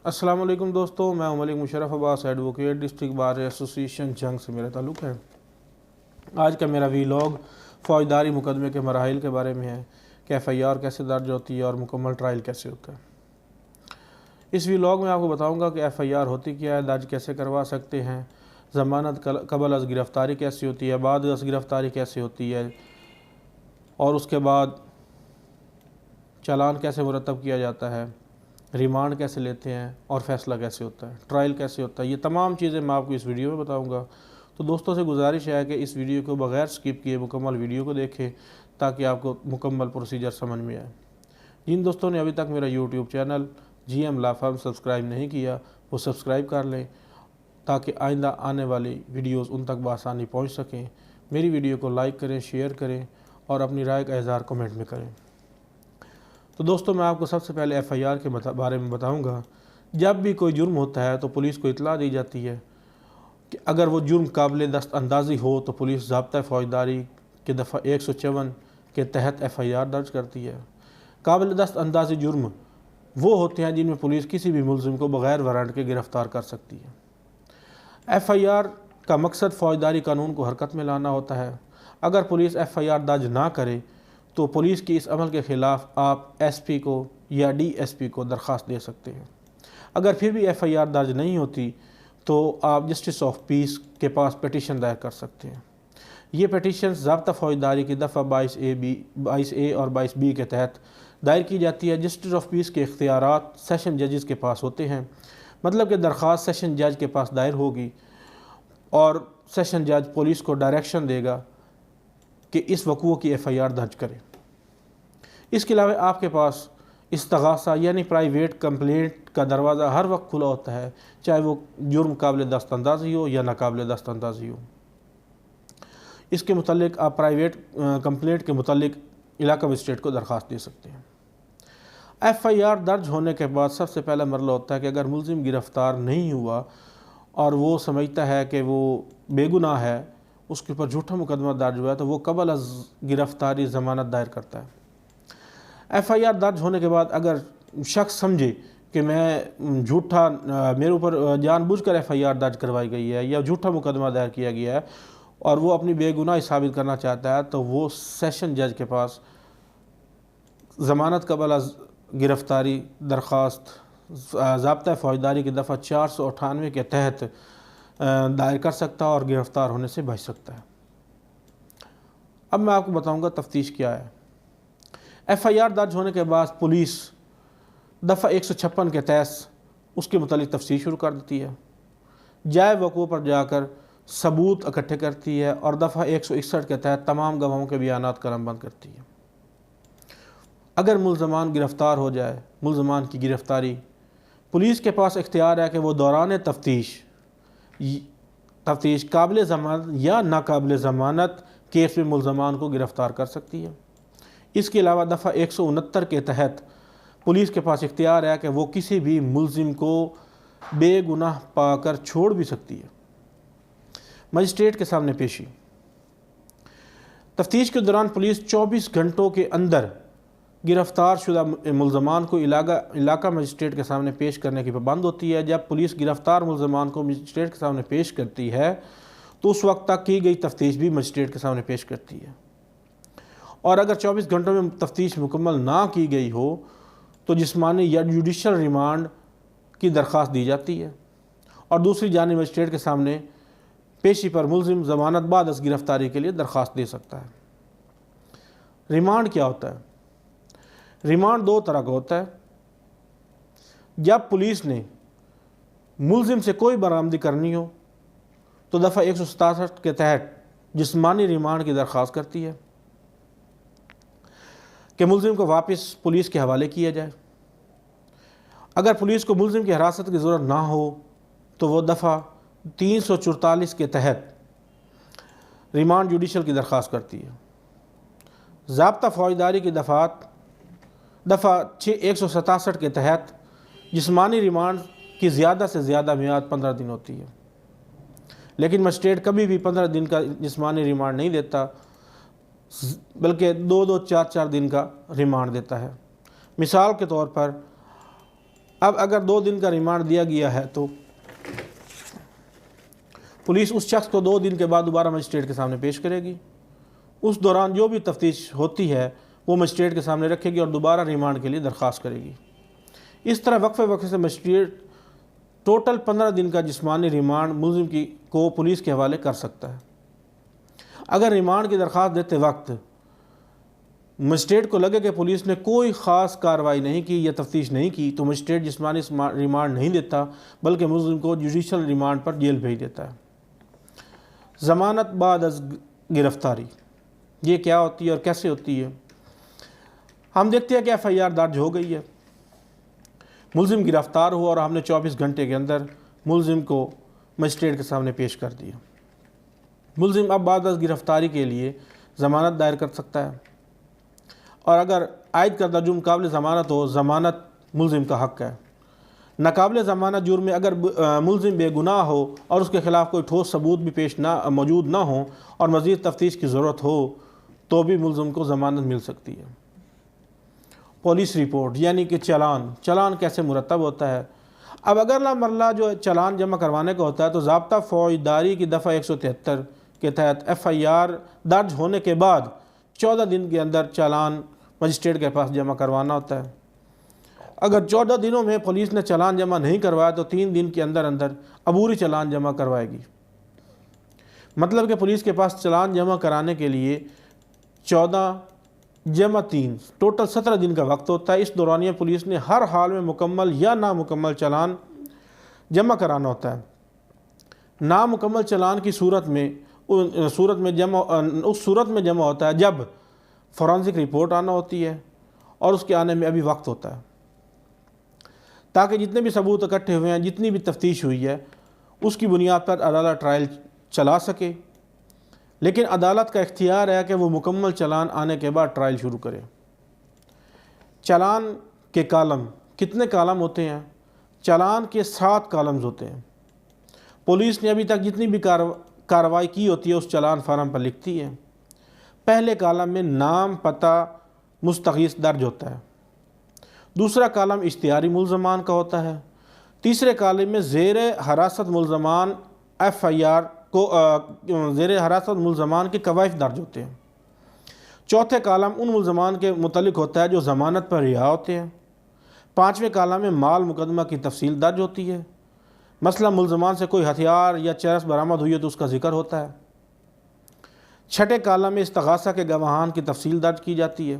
अस्सलाम वालेकुम दोस्तों, मैं Malik Musharraf Abbas advocate district bar association जंग से मेरा ताल्लुक़ है। आज का मेरा वीलॉग फ़ौजदारी मुकदमे के मराहिल के बारे में है कि FIR कैसे दर्ज होती है और मुकम्मल ट्रायल कैसे होता है। इस वीलॉग में आपको बताऊंगा कि FIR होती क्या है, दर्ज कैसे करवा सकते हैं, ज़मानत कबल अज़ गिरफ़्तारी कैसे होती है, बाद अज़ गिरफ़्तारी कैसे होती है और उसके बाद चालान कैसे मुरतब किया जाता है, रिमांड कैसे लेते हैं और फ़ैसला कैसे होता है, ट्रायल कैसे होता है। ये तमाम चीज़ें मैं आपको इस वीडियो में बताऊंगा। तो दोस्तों से गुजारिश है कि इस वीडियो को बग़ैर स्किप किए मुकम्मल वीडियो को देखें ताकि आपको मुकम्मल प्रोसीजर समझ में आए। जिन दोस्तों ने अभी तक मेरा YouTube channel GM law firm subscribe नहीं किया वो सब्सक्राइब कर लें ताकि आइंदा आने वाली वीडियोज़ उन तक बआसानी पहुँच सकें। मेरी वीडियो को लाइक करें, शेयर करें और अपनी राय का इज़हार कमेंट में करें। तो दोस्तों मैं आपको सबसे पहले FIR के बारे में बताऊंगा। जब भी कोई जुर्म होता है तो पुलिस को इतला दी जाती है कि अगर वो जुर्म काबिल दस्तअंदाज़ी हो तो पुलिस ज़ाब्ता फ़ौजदारी के दफ़ा 154 के तहत FIR दर्ज करती है। काबिल दस्तअंदाज़ी जुर्म वो होते हैं जिनमें पुलिस किसी भी मुलजिम को बग़ैर वारंट के गिरफ़्तार कर सकती है। FIR का मकसद फ़ौजदारी कानून को हरकत में लाना होता है। अगर पुलिस FIR दर्ज ना करे तो पुलिस के इस अमल के ख़िलाफ़ आप SP को या DSP को दरख्वास्त दे सकते हैं। अगर फिर भी FIR दर्ज नहीं होती तो आप जस्टिस ऑफ पीस के पास पटिशन दायर कर सकते हैं। ये पटिशन ज़ाब्ता फ़ौजदारी की दफ़ा 22A और 22B के तहत दायर की जाती है। जस्टिस ऑफ पीस के इख्तियारात सेशन जजेस के पास होते हैं, मतलब कि दरख्वास्त सेशन जज के पास दायर होगी और सेशन जज पुलिस को डायरेक्शन देगा कि इस वक़ूअ की FIR दर्ज करें। इसके अलावा आपके पास इस्तग़ासा यानी प्राइवेट कंप्लेंट का दरवाज़ा हर वक्त खुला होता है, चाहे वो जुर्म काबिल दस्तअंदाज़ी हो या नाकाबिल दस्तअंदाज़ी हो। इसके मुतालिक आप प्राइवेट कंप्लेंट के मुतालिक इलाका मजिस्ट्रेट को दरख्वास्त दे सकते हैं। FIR दर्ज होने के बाद सबसे पहला मरला होता है कि अगर मुलजिम गिरफ़्तार नहीं हुआ और वो समझता है कि वो बेगुनाह है, उसके ऊपर झूठा मुकदमा दर्ज हुआ है, तो वो कबल अज़ गिरफ़्तारी ज़मानत दायर करता है। FIR दर्ज होने के बाद अगर शख्स समझे कि मैं झूठा मेरे ऊपर जानबूझकर FIR दर्ज करवाई गई है या झूठा मुकदमा दायर किया गया है और वो अपनी बेगुनाही साबित करना चाहता है, तो वो सेशन जज के पास ज़मानत कबल अज़ गिरफ़्तारी दरख्वास्त ज़ाब्ता फ़ौजदारी की दफ़ा 498 के तहत दायर कर सकता है और गिरफ़्तार होने से बच सकता है। अब मैं आपको बताऊंगा तफ्तीश क्या है। FIR दर्ज होने के बाद पुलिस दफ़ा 156 के तहत उसके मुतालिक तफ्तीश शुरू कर देती है, जाए वक़ूअ पर जाकर सबूत इकट्ठे करती है और दफ़ा 161 के तहत तमाम गवाहों के बयानात कलमबंद करती है। अगर मुलज़मान गिरफ़्तार हो जाए, मुलज़मान की गिरफ़्तारी, पुलिस के पास इख्तियार है कि वो दौरान तफ्तीश काबिल ज़मानत या नाकाबिल ज़मानत केस में मुलज़मान को गिरफ़्तार कर सकती है। इसके अलावा दफ़ा 169 के तहत पुलिस के पास इख्तियार है कि वो किसी भी मुलजिम को बेगुनाह पाकर छोड़ भी सकती है। मजिस्ट्रेट के सामने पेशी, तफ्तीश के दौरान पुलिस 24 घंटों के अंदर गिरफ़्तार शुदा मुलज़मान को इलाका मजिस्ट्रेट के सामने पेश करने की पाबंद होती है। जब पुलिस गिरफ़्तार मुलज़मान को मजिस्ट्रेट के सामने पेश करती है तो उस वक्त तक की गई तफ्तीश भी मजिस्ट्रेट के सामने पेश करती है और अगर 24 घंटों में तफ्तीश मुकम्मल ना की गई हो तो जिस्मानी या जुडिशल रिमांड की दरख्वास्त दी जाती है और दूसरी जानिब मजिस्ट्रेट के सामने पेशी पर मुलजिम ज़मानत बाद अज़ गिरफ़्तारी के लिए दरख्वास्त दे सकता है। रिमांड क्या होता है? रिमांड दो तरह का होता है। जब पुलिस ने मुलजिम से कोई बरामदी करनी हो तो दफ़ा 167 के तहत जिस्मानी रिमांड की दरख्वास्त करती है कि मुलजिम को वापस पुलिस के हवाले किया जाए। अगर पुलिस को मुलजिम की हिरासत की ज़रूरत ना हो तो वो दफ़ा 344 के तहत रिमांड जुडिशल की दरख्वास्त करती है। ज़ाब्ता फ़ौजदारी की दफ़ा 167 के तहत जिस्मानी रिमांड की ज़्यादा से ज़्यादा मियाद 15 दिन होती है, लेकिन मजिस्ट्रेट कभी भी 15 दिन का जिस्मानी रिमांड नहीं देता, बल्कि 2-2, 4-4 दिन का रिमांड देता है। मिसाल के तौर पर अब अगर 2 दिन का रिमांड दिया गया है तो पुलिस उस शख्स को 2 दिन के बाद दोबारा मजिस्ट्रेट के सामने पेश करेगी। उस दौरान जो भी तफ्तीश होती है वो मजिस्ट्रेट के सामने रखेगी और दोबारा रिमांड के लिए दरख्वास्त करेगी। इस तरह वक्फे वक्फे से मजिस्ट्रेट टोटल 15 दिन का जिस्मानी रिमांड मुलजिम को पुलिस के हवाले कर सकता है। अगर रिमांड की दरख्वास्त देते वक्त मजिस्ट्रेट को लगे कि पुलिस ने कोई ख़ास कार्रवाई नहीं की या तफ्तीश नहीं की तो मजिस्ट्रेट जिस्मानी रिमांड नहीं देता, बल्कि मुलजिम को जुडिशल रिमांड पर जेल भेज देता है। ज़मानत बाद अज़ गिरफ़्तारी, ये क्या होती है और कैसे होती है? हम देखते हैं कि FIR दर्ज हो गई है, मुलजिम गिरफ़्तार हुआ और हमने 24 घंटे के अंदर मुलजिम को मजिस्ट्रेट के सामने पेश कर दिया। मुलजिम अब बाद अज़ गिरफ़्तारी के लिए ज़मानत दायर कर सकता है और अगर आयद करदा जुर्म काबिल ज़मानत हो, ज़मानत मुलजिम का हक़ है। नाकाबिल ज़मानत जुर्म में अगर मुलजिम बेगुनाह हो और उसके ख़िलाफ़ कोई ठोस सबूत भी मौजूद ना हो और मज़ीद तफ्तीश की ज़रूरत हो तो भी मुलजिम को ज़मानत मिल सकती है। पुलिस रिपोर्ट यानी कि चालान कैसे मुरतब होता है? अब अगला मरला जो चालान जमा करवाने का होता है तो ज़ाब्ता फ़ौजदारी की दफ़ा 173 के तहत FIR दर्ज होने के बाद 14 दिन के अंदर चालान मजिस्ट्रेट के पास जमा करवाना होता है। अगर 14 दिनों में पुलिस ने चालान जमा नहीं करवाया तो 3 दिन के अंदर अंदर अबूरी चालान जमा करवाएगी। मतलब कि पुलिस के पास चालान जमा कराने के लिए 14 जमा 3 टोटल 17 दिन का वक्त होता है। इस दौरानिया पुलिस ने हर हाल में मुकम्मल या नामुकम्मल चालान जमा कराना होता है। नामुकम्मल चालान की सूरत में जमा होता है जब फोरेंसिक रिपोर्ट आना होती है और उसके आने में अभी वक्त होता है, ताकि जितने भी सबूत इकट्ठे हुए हैं, जितनी भी तफ्तीश हुई है, उसकी बुनियाद पर अदालत ट्रायल चला सके। लेकिन अदालत का इख्तियार है कि वो मुकम्मल चालान आने के बाद ट्रायल शुरू करे। चालान के कालम, कितने कालम होते हैं? चालान के 7 कालम्स होते हैं। पुलिस ने अभी तक जितनी भी कार्रवाई की होती है उस चालान फार्म पर लिखती है। पहले कालम में नाम, पता, मुस्तगीस दर्ज होता है। दूसरा कालम इश्तिहारी मुलजमान का होता है। तीसरे कालम में ज़ेर हरासत मुलजमान FIR को ज़ेर हरासत मुलजमान के कवायद दर्ज होते हैं। चौथे कालम उन मुलजमान के मुतल्लिक होता है जो ज़मानत पर रिहा होते हैं। 5वें कालम में माल मुकदमा की तफसील दर्ज होती है। मसला मुलजमान से कोई हथियार या चरस बरामद हुई है तो उसका जिक्र होता है। 6ठे कालम में इस्तगासा के गवाहान की तफसील दर्ज की जाती है।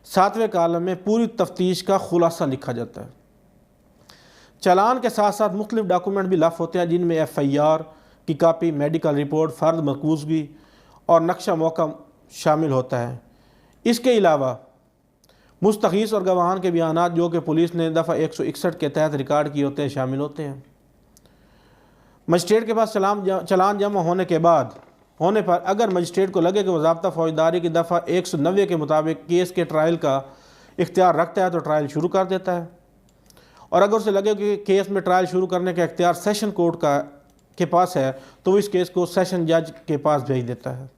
7वें कालम में पूरी तफ्तीश का खुलासा लिखा जाता है। चालान के साथ साथ मुख्तलिफ डॉक्यूमेंट भी लफ होते हैं जिनमें FIR की कापी, मेडिकल रिपोर्ट, फ़र्द मकबूजगी और नक्शा मौका शामिल होता है। इसके अलावा मुस्तगीस और गवाहान के बयानात जो कि पुलिस ने दफ़ा 161 के तहत रिकॉर्ड किए होते हैं शामिल होते हैं। मजिस्ट्रेट के पास चालान जमा होने पर अगर मजिस्ट्रेट को लगे कि वह ज़ाब्ता फ़ौजदारी की दफ़ा 190 के मुताबिक केस के ट्रायल का इख्तियार रखता है तो ट्रायल शुरू कर देता है, और अगर उसे लगे कि केस में ट्रायल शुरू करने का इख्तियार सेशन कोर्ट के पास है तो वो इस केस को सेशन जज के पास भेज देता है।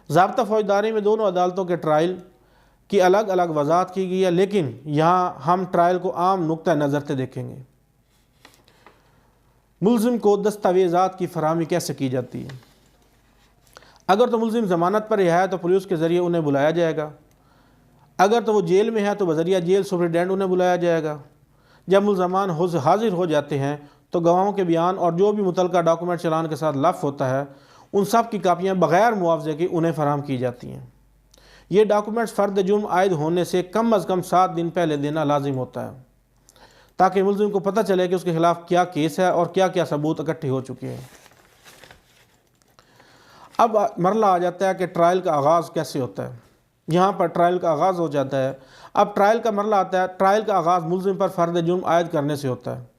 ज़ाब्ता फ़ौजदारी में दोनों अदालतों के ट्रायल की अलग अलग वजाहत की गई है, लेकिन यहाँ हम ट्रायल को आम नुक्ता नज़र से देखेंगे। मुलजिम को दस्तावेज़ात की फराहमी कैसे की जाती है? अगर तो मुलजिम ज़मानत पर रिहा है तो पुलिस के ज़रिए उन्हें बुलाया जाएगा। अगर तो वो जेल में है तो बज़रिया जेल सुपरिटेंडेंट उन्हें बुलाया जाएगा। जब मुलजमान हाजिर हो जाते हैं तो गवाहों के बयान और जो भी मुतलका डॉक्यूमेंट चालान के साथ लफ होता है उन सब की कापियाँ बग़ैर मुआवजे की उन्हें फराहम की जाती हैं। ये डॉक्यूमेंट्स फ़र्द जुर्म आयद होने से कम अज़ कम 7 दिन पहले देना लाजिम होता है, ताकि मुलजिम को पता चले कि उसके खिलाफ क्या केस है और क्या क्या सबूत इकट्ठे हो चुके हैं। अब मरला आ जाता है कि ट्रायल का आगाज़ कैसे होता है। यहाँ पर ट्रायल का आगाज़ हो जाता है। अब ट्रायल का मरला आता है। ट्रायल का आगाज़ मुलजिम पर फ़र्द जुर्म आयद करने से होता है।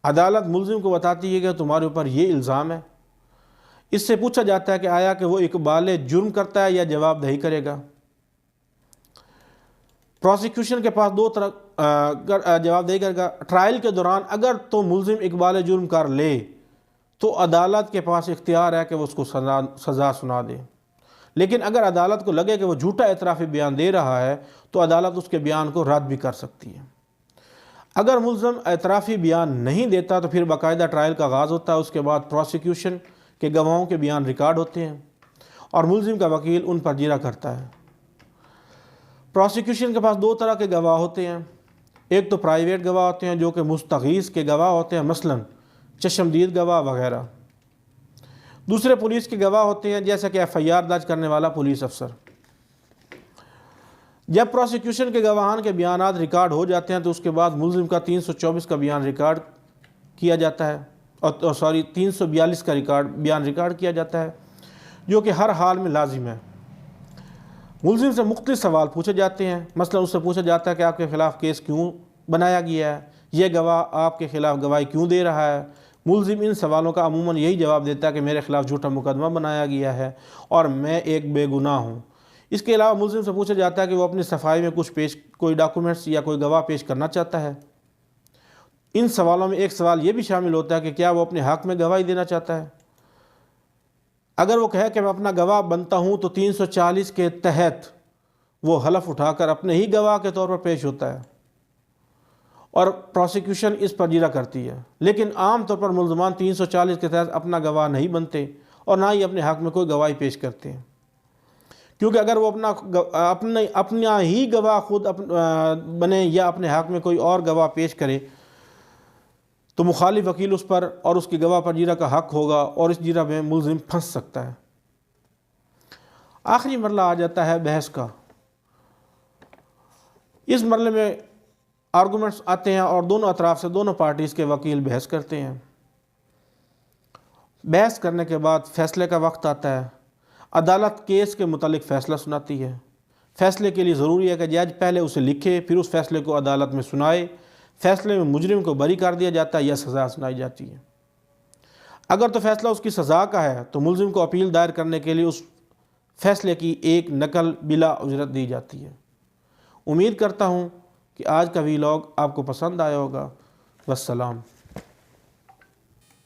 अदालत मुलजिम को बताती है कि तुम्हारे ऊपर ये इल्ज़ाम है। इससे पूछा जाता है कि आया कि वो इकबाल जुर्म करता है या जवाबदही करेगा। प्रोसिक्यूशन के पास 2 तरह जवाबदही करेगा। ट्रायल के दौरान अगर तो मुलजिम इकबाल जुर्म कर ले तो अदालत के पास इख्तियार है कि वो उसको सज़ा सुना दे, लेकिन अगर अदालत को लगे कि वो झूठा एतराफ़ी बयान दे रहा है तो अदालत उसके बयान को रद्द भी कर सकती है। अगर मुल्ज़म एतराफ़ी बयान नहीं देता तो फिर बाकायदा ट्रायल का आगाज़ होता है। उसके बाद प्रोसिक्यूशन के गवाहों के बयान रिकॉर्ड होते हैं और मुल्ज़िम का वकील उन पर जिरा करता है। प्रोसिक्यूशन के पास दो तरह के गवाह होते हैं। एक तो प्राइवेट गवाह होते हैं जो कि मुस्तगीस के गवाह होते हैं, मसलन चश्मदीद गवाह वगैरह। दूसरे पुलिस के गवाह होते हैं, जैसे कि FIR दर्ज करने वाला पुलिस अफसर। जब प्रोसिक्यूशन के गवाहान के बयानात रिकॉर्ड हो जाते हैं तो उसके बाद मुल्ज़िम का 324 का बयान रिकॉर्ड किया जाता है, और 342 का बयान रिकॉर्ड किया जाता है, जो कि हर हाल में लाजिम है। मुल्ज़िम से मुख्तलिफ सवाल पूछे जाते हैं। मसलन उससे पूछा जाता है कि आपके ख़िलाफ़ केस क्यों बनाया गया है, यह गवाह आपके ख़िलाफ़ गवाही क्यों दे रहा है। मुल्ज़िम इन सवालों का अमूमन यही जवाब देता है कि मेरे ख़िलाफ़ झूठा मुकदमा बनाया गया है और मैं एक बेगुनाह हूँ। इसके अलावा मुल्ज़िम से पूछा जाता है कि वो अपनी सफाई में कोई डॉक्यूमेंट्स या कोई गवाह पेश करना चाहता है। इन सवालों में एक सवाल ये भी शामिल होता है कि क्या वो अपने हक़ में गवाही देना चाहता है। अगर वो कहे कि मैं अपना गवाह बनता हूँ तो 340 के तहत वो हलफ उठाकर अपने ही गवाह के तौर पर पेश होता है और प्रोसिक्यूशन इस पर जिरा करती है। लेकिन आम तौर पर मुल्ज़मान 340 के तहत अपना गवाह नहीं बनते और ना ही अपने हक़ में कोई गवाही पेश करते हैं, क्योंकि अगर वो अपना ही गवाह खुद बने या अपने हक़ में कोई और गवाह पेश करे तो मुखालिफ वकील उस पर और उसकी गवाह पर जिरा का हक़ होगा और इस जिरा में मुल्ज़िम फंस सकता है। आखिरी मरला आ जाता है बहस का। इस मरले में आर्गूमेंट्स आते हैं और दोनों अतराफ़ से दोनों पार्टीज़ के वकील बहस करते हैं। बहस करने के बाद फ़ैसले का वक्त आता है। अदालत केस के मुतालिक फ़ैसला सुनाती है। फ़ैसले के लिए ज़रूरी है कि जज पहले उसे लिखे, फिर उस फ़ैसले को अदालत में सुनाए। फ़ैसले में मुजरिम को बरी कर दिया जाता है या सज़ा सुनाई जाती है। अगर तो फ़ैसला उसकी सज़ा का है तो मुल्ज़िम को अपील दायर करने के लिए उस फ़ैसले की एक नकल बिला उजरत दी जाती है। उम्मीद करता हूँ कि आज का व्लॉग आपको पसंद आया होगा। वस्सलाम।